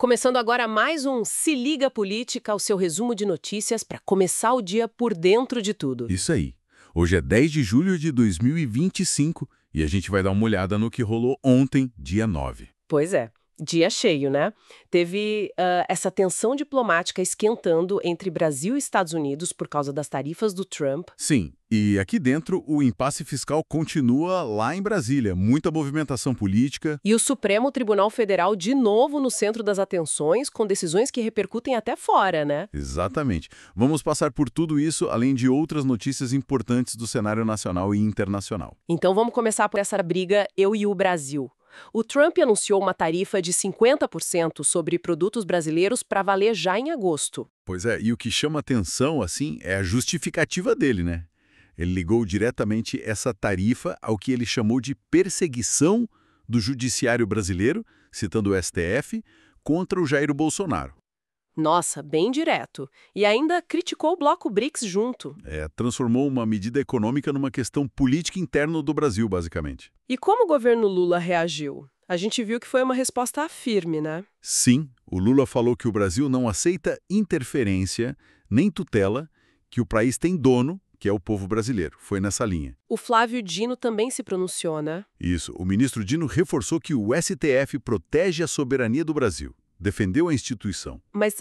Começando agora mais um Se Liga Política, o seu resumo de notícias para começar o dia por dentro de tudo. Isso aí. Hoje é 10 de julho de 2025 e a gente vai dar uma olhada no que rolou ontem, dia 9. Pois é, dia cheio, né? Teve essa tensão diplomática esquentando entre Brasil e Estados Unidos por causa das tarifas do Trump. Sim, e aqui dentro o impasse fiscal continua lá em Brasília. Muita movimentação política. E o Supremo Tribunal Federal de novo no centro das atenções, com decisões que repercutem até fora, né? Exatamente. Vamos passar por tudo isso, além de outras notícias importantes do cenário nacional e internacional. Então vamos começar por essa briga eu e o Brasil. O Trump anunciou uma tarifa de 50% sobre produtos brasileiros para valer já em agosto. Pois é, e o que chama atenção, assim, é a justificativa dele, né? Ele ligou diretamente essa tarifa ao que ele chamou de perseguição do judiciário brasileiro, citando o STF, contra o Jair Bolsonaro. Nossa, bem direto. E ainda criticou o bloco BRICS junto. Transformou uma medida econômica numa questão política interna do Brasil, basicamente. E como o governo Lula reagiu? A gente viu que foi uma resposta firme, né? Sim, o Lula falou que o Brasil não aceita interferência nem tutela, que o país tem dono, que é o povo brasileiro. Foi nessa linha. O Flávio Dino também se pronunciou, né? Isso, o ministro Dino reforçou que o STF protege a soberania do Brasil. Defendeu a instituição. Mas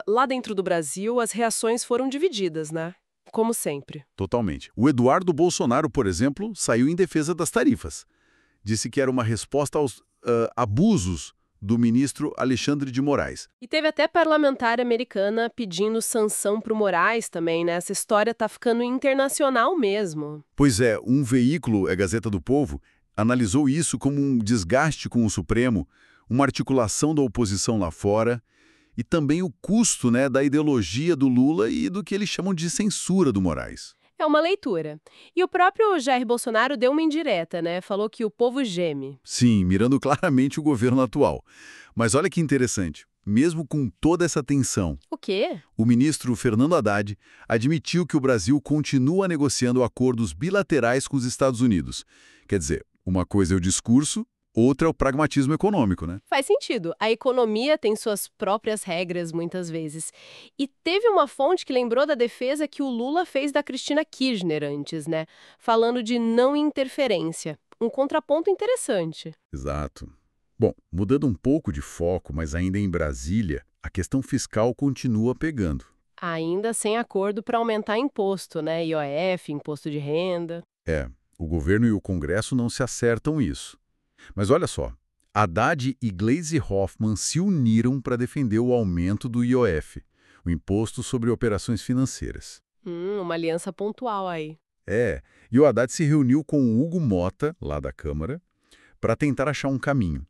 lá dentro do Brasil, as reações foram divididas, né? Como sempre. Totalmente. O Eduardo Bolsonaro, por exemplo, saiu em defesa das tarifas. Disse que era uma resposta aos abusos do ministro Alexandre de Moraes. E teve até parlamentar americana pedindo sanção pro Moraes também, né? Essa história tá ficando internacional mesmo. Pois é, um veículo, a Gazeta do Povo, analisou isso como um desgaste com o Supremo, uma articulação da oposição lá fora e também o custo, né, da ideologia do Lula e do que eles chamam de censura do Moraes. É uma leitura. E o próprio Jair Bolsonaro deu uma indireta, né? Falou que o povo geme. Sim, mirando claramente o governo atual. Mas olha que interessante, mesmo com toda essa tensão, O quê? o ministro Fernando Haddad admitiu que o Brasil continua negociando acordos bilaterais com os Estados Unidos. Quer dizer, uma coisa é o discurso, outra é o pragmatismo econômico, né? Faz sentido. A economia tem suas próprias regras, muitas vezes. E teve uma fonte que lembrou da defesa que o Lula fez da Cristina Kirchner antes, né? Falando de não interferência. Um contraponto interessante. Exato. Bom, mudando um pouco de foco, mas ainda em Brasília, a questão fiscal continua pegando. Ainda sem acordo para aumentar imposto, né? IOF, imposto de renda. O governo e o Congresso não se acertam isso. Mas olha só, Haddad e Gleisi Hoffmann se uniram para defender o aumento do IOF, o Imposto sobre Operações Financeiras. Uma aliança pontual aí. E o Haddad se reuniu com o Hugo Mota, lá da Câmara, para tentar achar um caminho.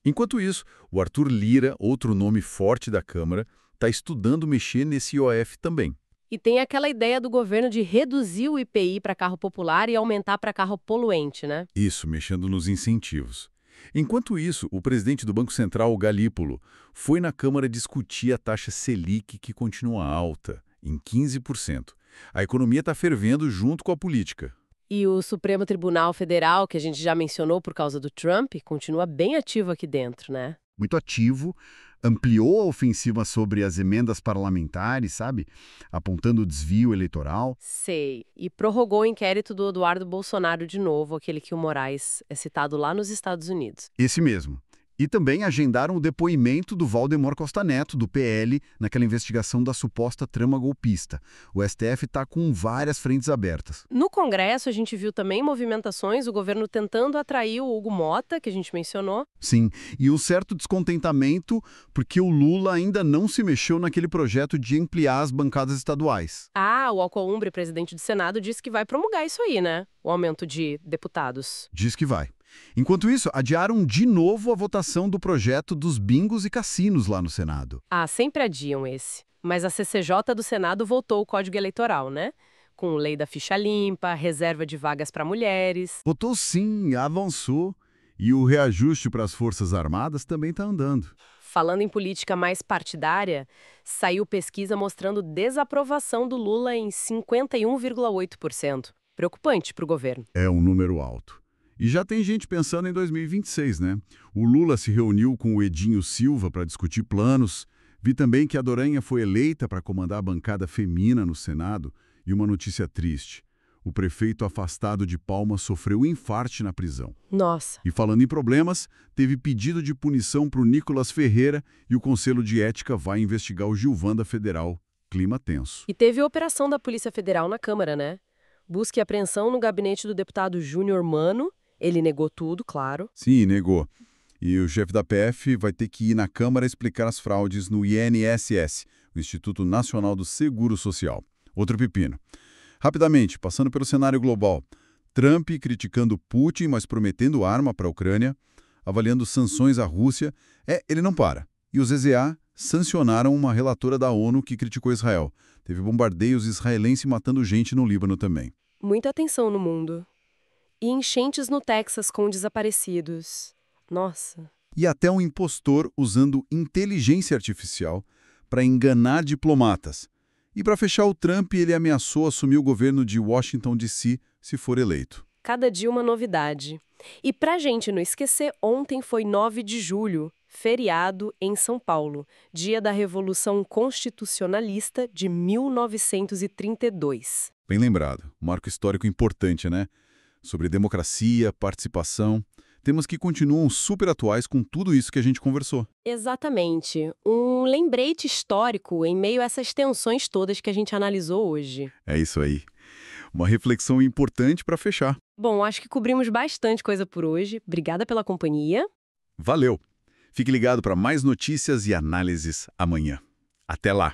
Enquanto isso, o Arthur Lira, outro nome forte da Câmara, está estudando mexer nesse IOF também. E tem aquela ideia do governo de reduzir o IPI para carro popular e aumentar para carro poluente, né? Isso, mexendo nos incentivos. Enquanto isso, o presidente do Banco Central, o Galípolo, foi na Câmara discutir a taxa Selic, que continua alta, em 15%. A economia está fervendo junto com a política. E o Supremo Tribunal Federal, que a gente já mencionou por causa do Trump, continua bem ativo aqui dentro, né? Muito ativo, ampliou a ofensiva sobre as emendas parlamentares, sabe? Apontando o desvio eleitoral. Sei. E prorrogou o inquérito do Eduardo Bolsonaro de novo, aquele que o Moraes é citado lá nos Estados Unidos. Esse mesmo. E também agendaram o depoimento do Valdemar Costa Neto, do PL, naquela investigação da suposta trama golpista. O STF está com várias frentes abertas. No Congresso, a gente viu também movimentações, o governo tentando atrair o Hugo Mota, que a gente mencionou. Sim, e um certo descontentamento porque o Lula ainda não se mexeu naquele projeto de ampliar as bancadas estaduais. O Alcolumbre, presidente do Senado, disse que vai promulgar isso aí, né? O aumento de deputados. Diz que vai. Enquanto isso, adiaram de novo a votação do projeto dos bingos e cassinos lá no Senado. Sempre adiam esse. Mas a CCJ do Senado voltou o Código Eleitoral, né? Com lei da ficha limpa, reserva de vagas para mulheres. Votou sim, avançou. E o reajuste para as Forças Armadas também está andando. Falando em política mais partidária, saiu pesquisa mostrando desaprovação do Lula em 51,8%. Preocupante para o governo. É um número alto. E já tem gente pensando em 2026, né? O Lula se reuniu com o Edinho Silva para discutir planos. Vi também que a Doranha foi eleita para comandar a bancada femina no Senado. E uma notícia triste. O prefeito afastado de Palmas sofreu infarte na prisão. Nossa. E falando em problemas, teve pedido de punição para o Nicolas Ferreira e o Conselho de Ética vai investigar o Gilvan da Federal. Clima tenso. E teve a operação da Polícia Federal na Câmara, né? Busca e apreensão no gabinete do deputado Júnior Mano. Ele negou tudo, claro. Sim, negou. E o chefe da PF vai ter que ir na Câmara explicar as fraudes no INSS, o Instituto Nacional do Seguro Social. Outro pepino. Rapidamente, passando pelo cenário global. Trump criticando Putin, mas prometendo arma para a Ucrânia, avaliando sanções à Rússia. Ele não para. E os EZA sancionaram uma relatora da ONU que criticou Israel. Teve bombardeios israelenses matando gente no Líbano também. Muita atenção no mundo. E enchentes no Texas com desaparecidos. Nossa. E até um impostor usando inteligência artificial para enganar diplomatas. E para fechar o Trump, ele ameaçou assumir o governo de Washington, D.C., se for eleito. Cada dia uma novidade. E pra gente não esquecer, ontem foi 9 de julho, feriado em São Paulo, dia da Revolução Constitucionalista de 1932. Bem lembrado, um marco histórico importante, né? Sobre democracia, participação, temas que continuam super atuais com tudo isso que a gente conversou. Exatamente. Um lembrete histórico em meio a essas tensões todas que a gente analisou hoje. É isso aí. Uma reflexão importante para fechar. Bom, acho que cobrimos bastante coisa por hoje. Obrigada pela companhia. Valeu! Fique ligado para mais notícias e análises amanhã. Até lá!